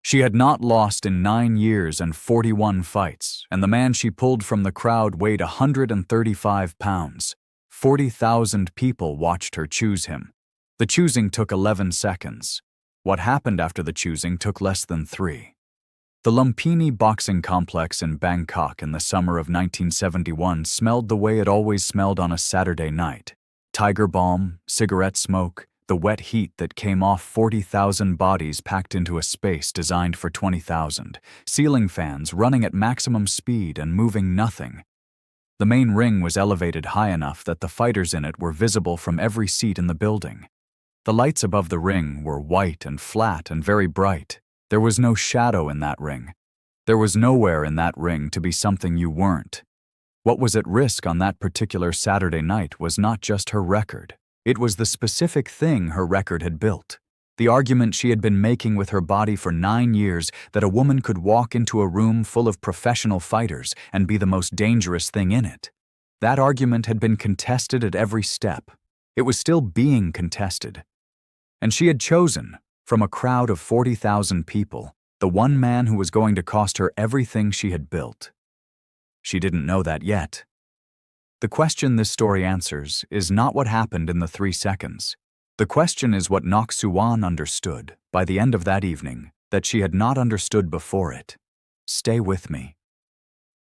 She had not lost in 9 years and 41 fights, and the man she pulled from the crowd weighed 135 pounds. 40,000 people watched her choose him. The choosing took 11 seconds. What happened after the choosing took less than 3. The Lumpini boxing complex in Bangkok in the summer of 1971 smelled the way it always smelled on a Saturday night. Tiger balm, cigarette smoke, the wet heat that came off 40,000 bodies packed into a space designed for 20,000, ceiling fans running at maximum speed and moving nothing. The main ring was elevated high enough that the fighters in it were visible from every seat in the building. The lights above the ring were white and flat and very bright. There was no shadow in that ring. There was nowhere in that ring to be something you weren't. What was at risk on that particular Saturday night was not just her record. It was the specific thing her record had built. The argument she had been making with her body for 9 years that a woman could walk into a room full of professional fighters and be the most dangerous thing in it. That argument had been contested at every step. It was still being contested. And she had chosen, from a crowd of 40,000 people, the one man who was going to cost her everything she had built. She didn't know that yet. The question this story answers is not what happened in the 3 seconds. The question is what Nok Suwan understood by the end of that evening that she had not understood before it. Stay with me.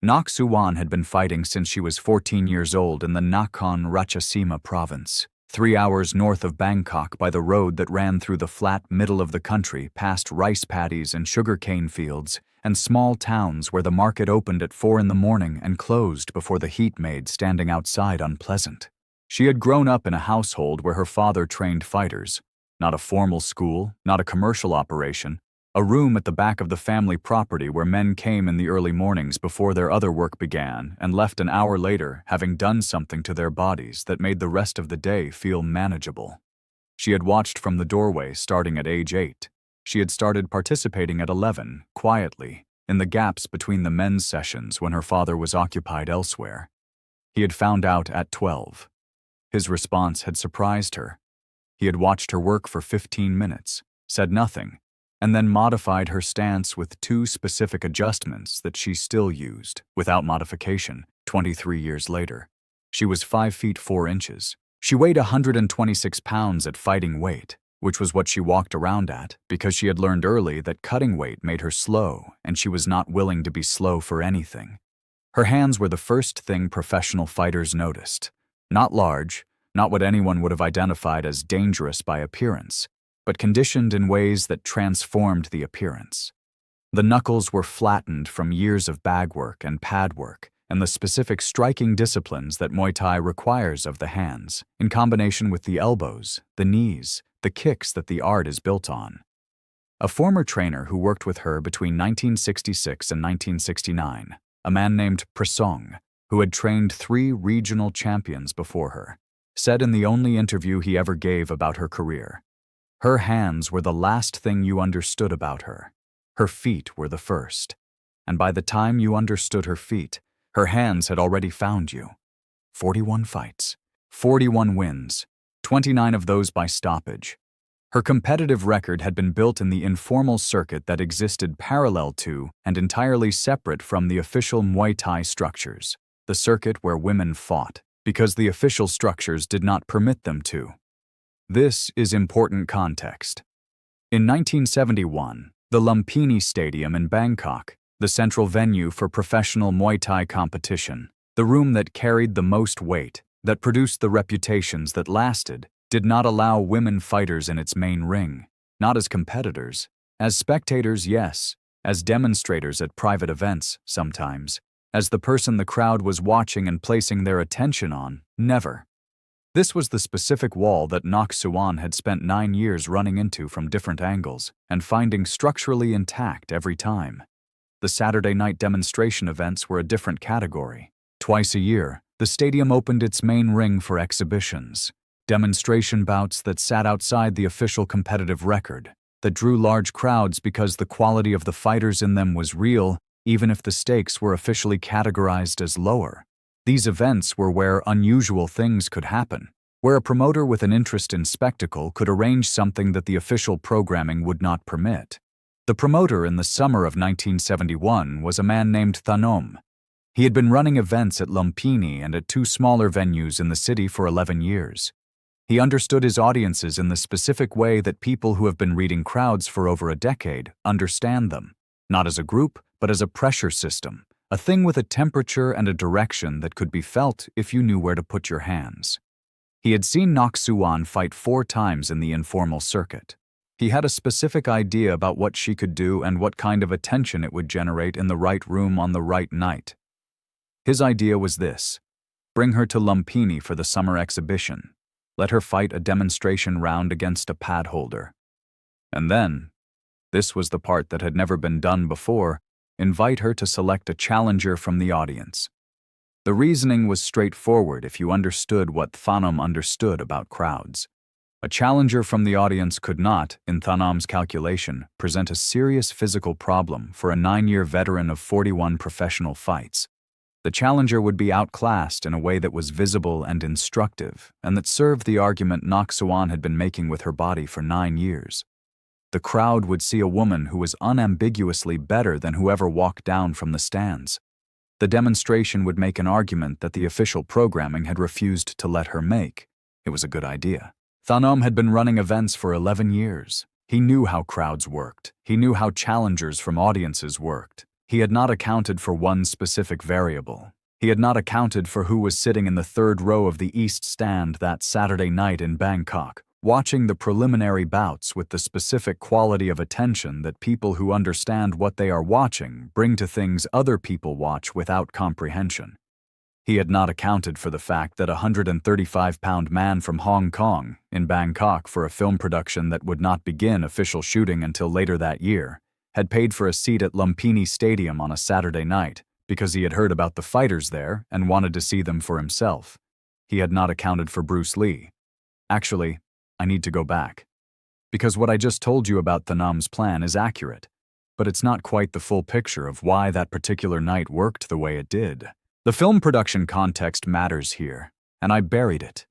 Nok Suwan had been fighting since she was 14 years old in the Nakhon Ratchasima province, 3 hours north of Bangkok by the road that ran through the flat middle of the country past rice paddies and sugarcane fields and small towns where the market opened at 4 in the morning and closed before the heat made standing outside unpleasant. She had grown up in a household where her father trained fighters. Not a formal school, not a commercial operation, a room at the back of the family property where men came in the early mornings before their other work began and left an hour later having done something to their bodies that made the rest of the day feel manageable. She had watched from the doorway starting at age 8. She had started participating at 11, quietly, in the gaps between the men's sessions when her father was occupied elsewhere. He had found out at 12. His response had surprised her. He had watched her work for 15 minutes, said nothing, and then modified her stance with 2 specific adjustments that she still used, without modification, 23 years later. She was 5 feet 4 inches. She weighed 126 pounds at fighting weight, which was what she walked around at because she had learned early that cutting weight made her slow and she was not willing to be slow for anything. Her hands were the first thing professional fighters noticed. Not large, not what anyone would have identified as dangerous by appearance, but conditioned in ways that transformed the appearance. The knuckles were flattened from years of bag work and pad work and the specific striking disciplines that Muay Thai requires of the hands, in combination with the elbows, the knees, the kicks that the art is built on. A former trainer who worked with her between 1966 and 1969, a man named Prasong, who had trained 3 regional champions before her, said in the only interview he ever gave about her career, "Her hands were the last thing you understood about her. Her feet were the first. And by the time you understood her feet, her hands had already found you." 41 fights, 41 wins, 29 of those by stoppage. Her competitive record had been built in the informal circuit that existed parallel to and entirely separate from the official Muay Thai structures, the circuit where women fought, because the official structures did not permit them to. This is important context. In 1971, the Lumpini Stadium in Bangkok, the central venue for professional Muay Thai competition, the room that carried the most weight, that produced the reputations that lasted, did not allow women fighters in its main ring, not as competitors. As spectators, yes. As demonstrators at private events, sometimes. As the person the crowd was watching and placing their attention on, never. This was the specific wall that Nok Suwan had spent 9 years running into from different angles and finding structurally intact every time. The Saturday night demonstration events were a different category. Twice a year, the stadium opened its main ring for exhibitions, demonstration bouts that sat outside the official competitive record, that drew large crowds because the quality of the fighters in them was real, even if the stakes were officially categorized as lower. These events were where unusual things could happen, where a promoter with an interest in spectacle could arrange something that the official programming would not permit. The promoter in the summer of 1971 was a man named Thanom. He had been running events at Lumpini and at two smaller venues in the city for 11 years. He understood his audiences in the specific way that people who have been reading crowds for over a decade understand them, not as a group, but as a pressure system, a thing with a temperature and a direction that could be felt if you knew where to put your hands. He had seen Nok Suan fight 4 times in the informal circuit. He had a specific idea about what she could do and what kind of attention it would generate in the right room on the right night. His idea was this: bring her to Lumpini for the summer exhibition. Let her fight a demonstration round against a pad holder. And then, this was the part that had never been done before, invite her to select a challenger from the audience. The reasoning was straightforward if you understood what Thanom understood about crowds. A challenger from the audience could not, in Thanom's calculation, present a serious physical problem for a 9-year veteran of 41 professional fights. The challenger would be outclassed in a way that was visible and instructive, and that served the argument Nok Suan had been making with her body for 9 years. The crowd would see a woman who was unambiguously better than whoever walked down from the stands. The demonstration would make an argument that the official programming had refused to let her make. It was a good idea. Thanom had been running events for 11 years. He knew how crowds worked. He knew how challengers from audiences worked. He had not accounted for one specific variable. He had not accounted for who was sitting in the 3rd row of the East Stand that Saturday night in Bangkok, watching the preliminary bouts with the specific quality of attention that people who understand what they are watching bring to things other people watch without comprehension. He had not accounted for the fact that a 135-pound man from Hong Kong, in Bangkok for a film production that would not begin official shooting until later that year, had paid for a seat at Lumpini Stadium on a Saturday night because he had heard about the fighters there and wanted to see them for himself. He had not accounted for Bruce Lee. Actually, I need to go back. Because what I just told you about Thanom's plan is accurate, but it's not quite the full picture of why that particular night worked the way it did. The film production context matters here, and I buried it.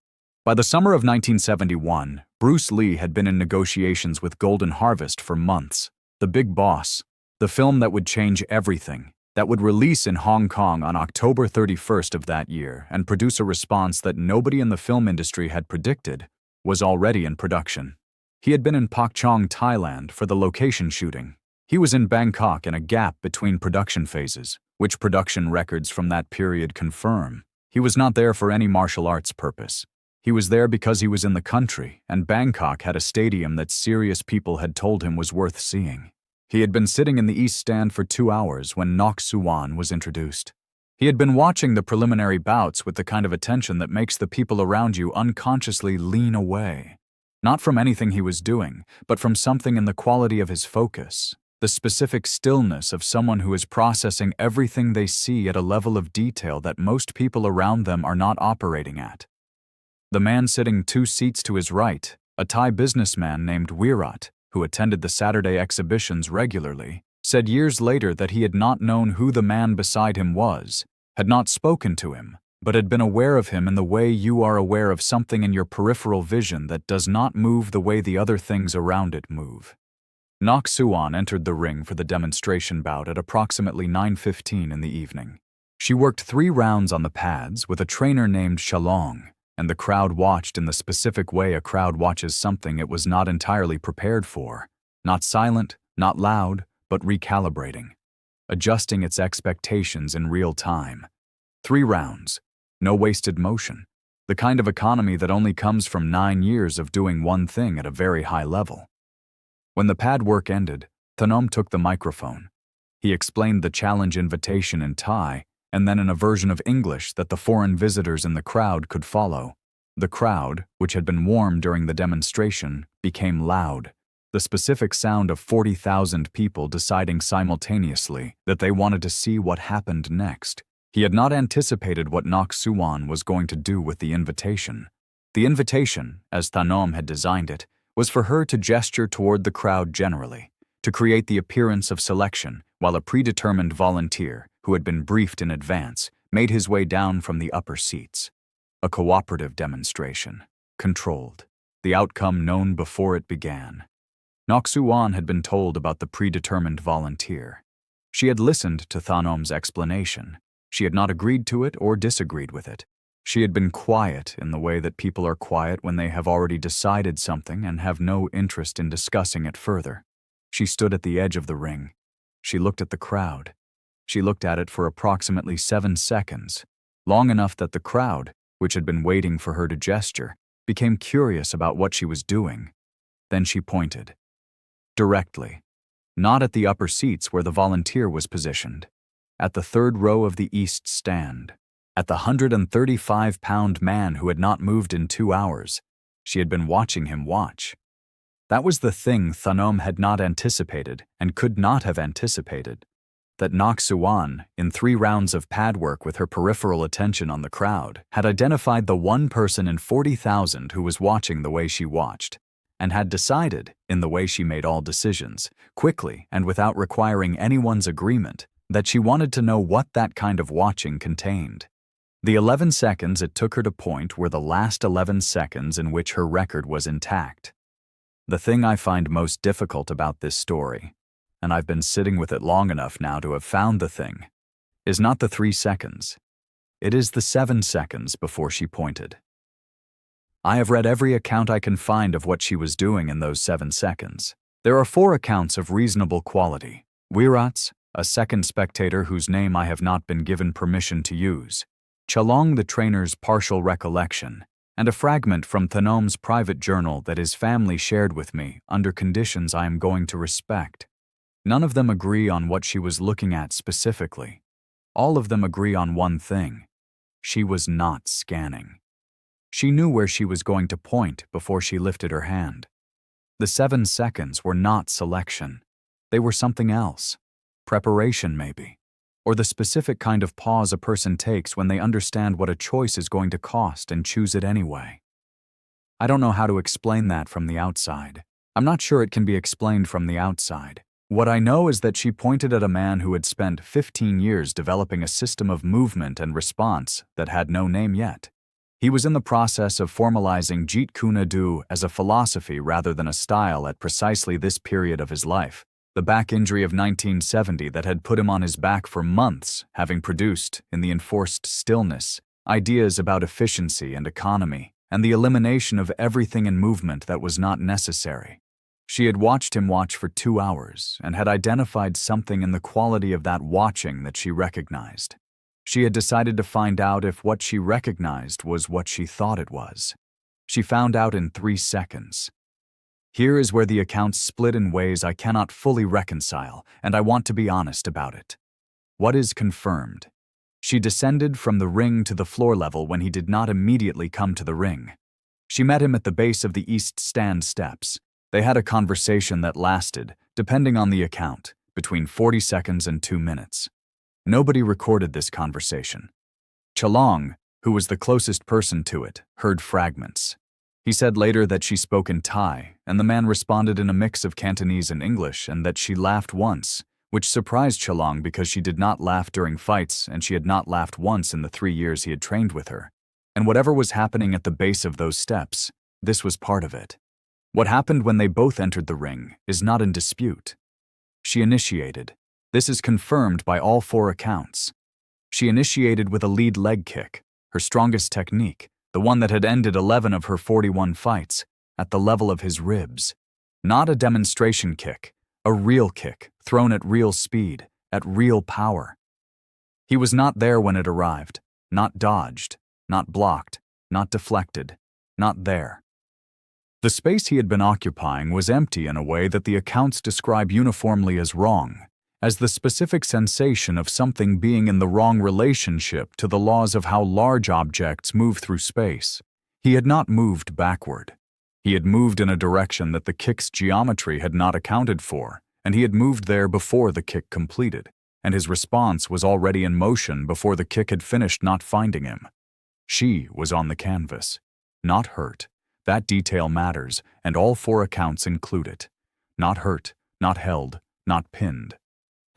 By the summer of 1971, Bruce Lee had been in negotiations with Golden Harvest for months. The Big Boss, the film that would change everything, that would release in Hong Kong on October 31st of that year and produce a response that nobody in the film industry had predicted, was already in production. He had been in Pak Chong, Thailand for the location shooting. He was in Bangkok in a gap between production phases, which production records from that period confirm. He was not there for any martial arts purpose. He was there because he was in the country, and Bangkok had a stadium that serious people had told him was worth seeing. He had been sitting in the East Stand for 2 hours when Nok Suan was introduced. He had been watching the preliminary bouts with the kind of attention that makes the people around you unconsciously lean away. Not from anything he was doing, but from something in the quality of his focus, the specific stillness of someone who is processing everything they see at a level of detail that most people around them are not operating at. The man sitting 2 seats to his right, a Thai businessman named Virat, who attended the Saturday exhibitions regularly, said years later that he had not known who the man beside him was, had not spoken to him, but had been aware of him in the way you are aware of something in your peripheral vision that does not move the way the other things around it move. Nok Suan entered the ring for the demonstration bout at approximately 9:15 in the evening. She worked 3 rounds on the pads with a trainer named Shalong, and the crowd watched in the specific way a crowd watches something it was not entirely prepared for, not silent, not loud, but recalibrating, adjusting its expectations in real time. 3 rounds, no wasted motion, the kind of economy that only comes from 9 years of doing one thing at a very high level. When the pad work ended, Thanom took the microphone. He explained the challenge invitation in Thai, and then in a version of English that the foreign visitors in the crowd could follow. The crowd, which had been warm during the demonstration, became loud, the specific sound of 40,000 people deciding simultaneously that they wanted to see what happened next. He had not anticipated what Nok Suan was going to do with the invitation. The invitation, as Thanom had designed it, was for her to gesture toward the crowd generally, to create the appearance of selection, while a predetermined volunteer, who had been briefed in advance, made his way down from the upper seats. A cooperative demonstration, controlled, the outcome known before it began. Noxuan had been told about the predetermined volunteer. She had listened to Thanom's explanation. She had not agreed to it or disagreed with it. She had been quiet in the way that people are quiet when they have already decided something and have no interest in discussing it further. She stood at the edge of the ring. She looked at the crowd. She looked at it for approximately 7 seconds, long enough that the crowd, which had been waiting for her to gesture, became curious about what she was doing. Then she pointed. Directly. Not at the upper seats where the volunteer was positioned. At the third row of the east stand. At the 135-pound man who had not moved in 2 hours. She had been watching him watch. That was the thing Thanom had not anticipated and could not have anticipated. That Noxuan, in 3 rounds of pad work with her peripheral attention on the crowd, had identified the one person in 40,000 who was watching the way she watched, and had decided, in the way she made all decisions, quickly and without requiring anyone's agreement, that she wanted to know what that kind of watching contained. The 11 seconds it took her to point were the last 11 seconds in which her record was intact. The thing I find most difficult about this story, and I've been sitting with it long enough now to have found the thing, is not the 3 seconds. It is the 7 seconds before she pointed. I have read every account I can find of what she was doing in those 7 seconds. There are 4 accounts of reasonable quality. Wirat's, a second spectator whose name I have not been given permission to use, Chalong the trainer's partial recollection, and a fragment from Thanom's private journal that his family shared with me under conditions I am going to respect. None of them agree on what she was looking at specifically. All of them agree on one thing. She was not scanning. She knew where she was going to point before she lifted her hand. The 7 seconds were not selection. They were something else. Preparation, maybe. Or the specific kind of pause a person takes when they understand what a choice is going to cost and choose it anyway. I don't know how to explain that from the outside. I'm not sure it can be explained from the outside. What I know is that she pointed at a man who had spent 15 years developing a system of movement and response that had no name yet. He was in the process of formalizing Jeet Kune Do as a philosophy rather than a style at precisely this period of his life. The back injury of 1970 that had put him on his back for months, having produced, in the enforced stillness, ideas about efficiency and economy, and the elimination of everything in movement that was not necessary. She had watched him watch for 2 hours and had identified something in the quality of that watching that she recognized. She had decided to find out if what she recognized was what she thought it was. She found out in 3 seconds. Here is where the accounts split in ways I cannot fully reconcile, and I want to be honest about it. What is confirmed? She descended from the ring to the floor level when he did not immediately come to the ring. She met him at the base of the east stand steps. They had a conversation that lasted, depending on the account, between 40 seconds and 2 minutes. Nobody recorded this conversation. Chalong, who was the closest person to it, heard fragments. He said later that she spoke in Thai, and the man responded in a mix of Cantonese and English, and that she laughed once, which surprised Chalong because she did not laugh during fights and she had not laughed once in the 3 years he had trained with her. And whatever was happening at the base of those steps, this was part of it. What happened when they both entered the ring is not in dispute. She initiated. This is confirmed by all 4 accounts. She initiated with a lead leg kick, her strongest technique, the one that had ended 11 of her 41 fights, at the level of his ribs. Not a demonstration kick, a real kick, thrown at real speed, at real power. He was not there when it arrived, not dodged, not blocked, not deflected, not there. The space he had been occupying was empty in a way that the accounts describe uniformly as wrong, as the specific sensation of something being in the wrong relationship to the laws of how large objects move through space. He had not moved backward. He had moved in a direction that the kick's geometry had not accounted for, and he had moved there before the kick completed, and his response was already in motion before the kick had finished not finding him. She was on the canvas, not hurt. That detail matters, and all 4 accounts include it. Not hurt, not held, not pinned.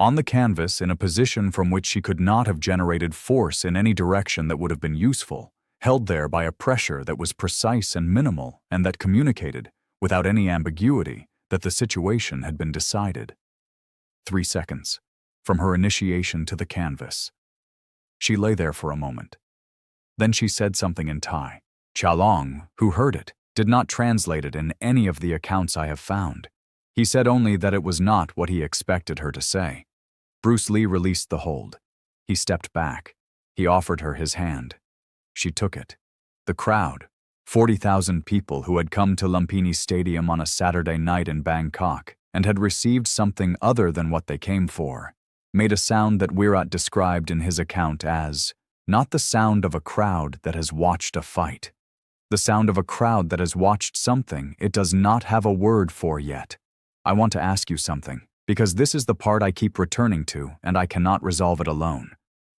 On the canvas in a position from which she could not have generated force in any direction that would have been useful, held there by a pressure that was precise and minimal and that communicated, without any ambiguity, that the situation had been decided. 3 seconds, from her initiation to the canvas. She lay there for a moment. Then she said something in Thai. Chalong, who heard it, did not translate it in any of the accounts I have found. He said only that it was not what he expected her to say. Bruce Lee released the hold. He stepped back. He offered her his hand. She took it. The crowd, 40,000 people who had come to Lumpini Stadium on a Saturday night in Bangkok and had received something other than what they came for, made a sound that Virat described in his account as, not the sound of a crowd that has watched a fight. The sound of a crowd that has watched something it does not have a word for yet. I want to ask you something, because this is the part I keep returning to and I cannot resolve it alone.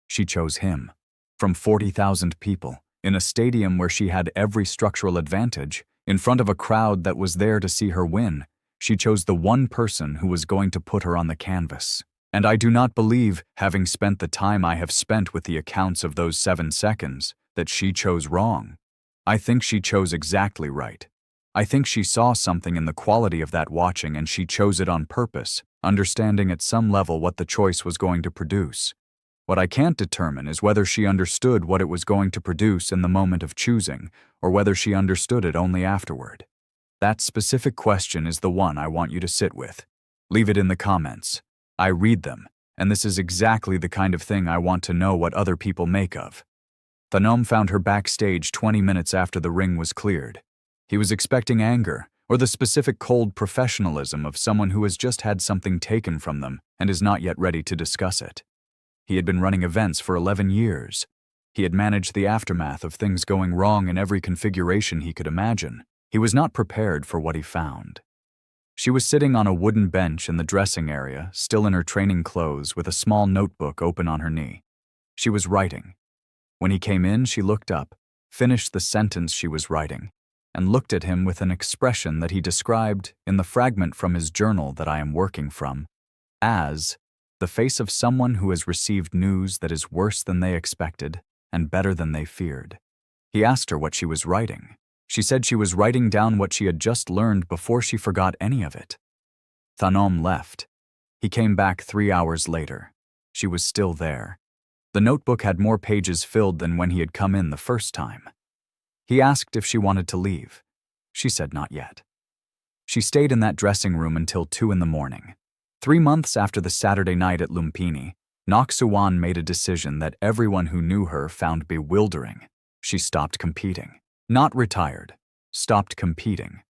She chose him. From 40,000 people, in a stadium where she had every structural advantage, in front of a crowd that was there to see her win, she chose the one person who was going to put her on the canvas. And I do not believe, having spent the time I have spent with the accounts of those 7 seconds, that she chose wrong. I think she chose exactly right. I think she saw something in the quality of that watching and she chose it on purpose, understanding at some level what the choice was going to produce. What I can't determine is whether she understood what it was going to produce in the moment of choosing, or whether she understood it only afterward. That specific question is the one I want you to sit with. Leave it in the comments. I read them, and this is exactly the kind of thing I want to know what other people make of. Thanom found her backstage 20 minutes after the ring was cleared. He was expecting anger, or the specific cold professionalism of someone who has just had something taken from them and is not yet ready to discuss it. He had been running events for 11 years. He had managed the aftermath of things going wrong in every configuration he could imagine. He was not prepared for what he found. She was sitting on a wooden bench in the dressing area, still in her training clothes, with a small notebook open on her knee. She was writing. When he came in, she looked up, finished the sentence she was writing, and looked at him with an expression that he described, in the fragment from his journal that I am working from, as the face of someone who has received news that is worse than they expected and better than they feared. He asked her what she was writing. She said she was writing down what she had just learned before she forgot any of it. Thanom left. He came back 3 hours later. She was still there. The notebook had more pages filled than when he had come in the first time. He asked if she wanted to leave. She said not yet. She stayed in that dressing room until 2 in the morning. 3 months after the Saturday night at Lumpini, Naksuwan made a decision that everyone who knew her found bewildering. She stopped competing. Not retired. Stopped competing.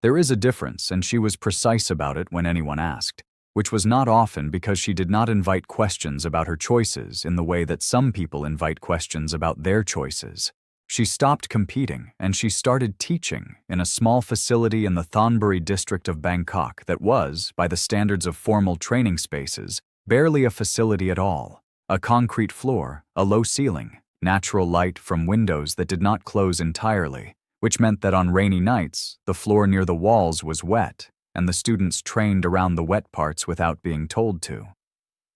There is a difference, and she was precise about it when anyone asked, which was not often because she did not invite questions about her choices in the way that some people invite questions about their choices. She stopped competing and she started teaching in a small facility in the Thonburi district of Bangkok that was, by the standards of formal training spaces, barely a facility at all. A concrete floor, a low ceiling, natural light from windows that did not close entirely, which meant that on rainy nights, the floor near the walls was wet, and the students trained around the wet parts without being told to.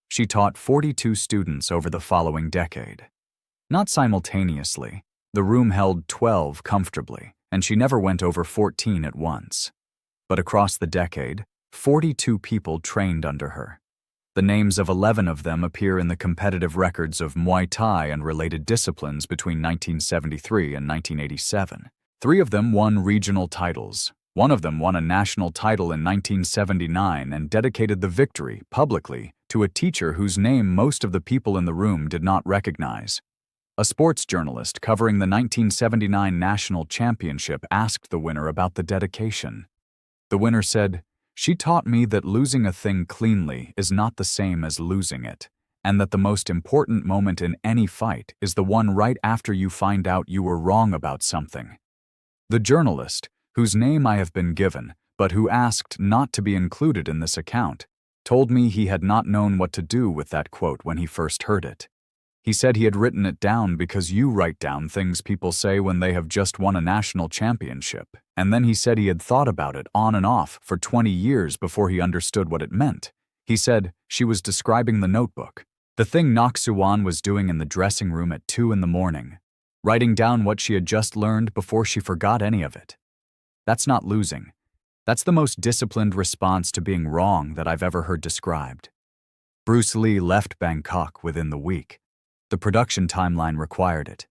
She taught 42 students over the following decade. Not simultaneously. The room held 12 comfortably, and she never went over 14 at once. But across the decade, 42 people trained under her. The names of 11 of them appear in the competitive records of Muay Thai and related disciplines between 1973 and 1987. 3 of them won regional titles. 1 of them won a national title in 1979 and dedicated the victory, publicly, to a teacher whose name most of the people in the room did not recognize. A sports journalist covering the 1979 national championship asked the winner about the dedication. The winner said, "She taught me that losing a thing cleanly is not the same as losing it, and that the most important moment in any fight is the one right after you find out you were wrong about something." The journalist, whose name I have been given, but who asked not to be included in this account, told me he had not known what to do with that quote when he first heard it. He said he had written it down because you write down things people say when they have just won a national championship, and then he said he had thought about it on and off for 20 years before he understood what it meant. He said she was describing the notebook, the thing Naksuwan was doing in the dressing room at 2 in the morning, writing down what she had just learned before she forgot any of it. That's not losing. That's the most disciplined response to being wrong that I've ever heard described. Bruce Lee left Bangkok within the week. The production timeline required it.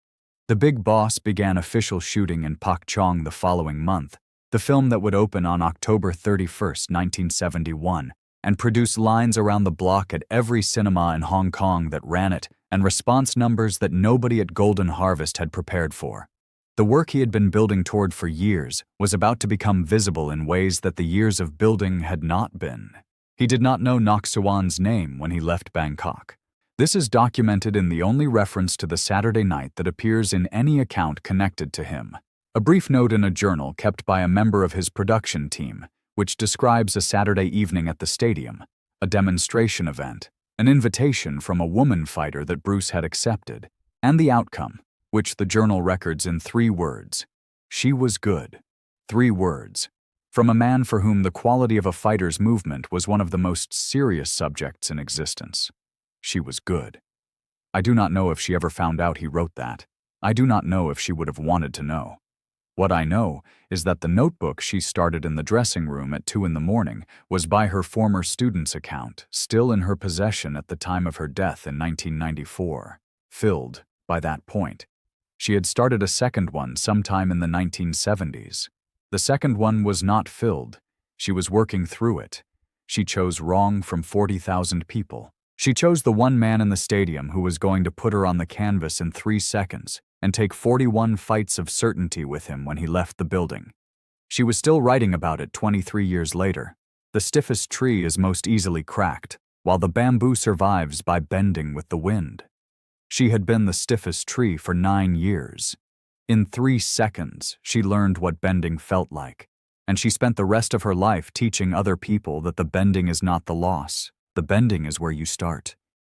The Big Boss began official shooting in Pak Chong the following month, the film that would open on October 31st, 1971, and produce lines around the block at every cinema in Hong Kong that ran it, and response numbers that nobody at Golden Harvest had prepared for. The work he had been building toward for years was about to become visible in ways that the years of building had not been. He did not know Nok Suwan's name when he left Bangkok. This is documented in the only reference to the Saturday night that appears in any account connected to him. A brief note in a journal kept by a member of his production team, which describes a Saturday evening at the stadium, a demonstration event, an invitation from a woman fighter that Bruce had accepted, and the outcome, which the journal records in 3 words. She was good. 3 words. From a man for whom the quality of a fighter's movement was one of the most serious subjects in existence. She was good. I do not know if she ever found out he wrote that. I do not know if she would have wanted to know. What I know is that the notebook she started in the dressing room at 2 a.m. was by her former student's account, still in her possession at the time of her death in 1994, filled by that point. She had started a second one sometime in the 1970s. The second one was not filled. She was working through it. She chose wrong from 40,000 people. She chose the one man in the stadium who was going to put her on the canvas in 3 seconds and take 41 fights of certainty with him when he left the building. She was still writing about it 23 years later. The stiffest tree is most easily cracked, while the bamboo survives by bending with the wind. She had been the stiffest tree for 9 years. In 3 seconds, she learned what bending felt like, and she spent the rest of her life teaching other people that the bending is not the loss. The bending is where you start.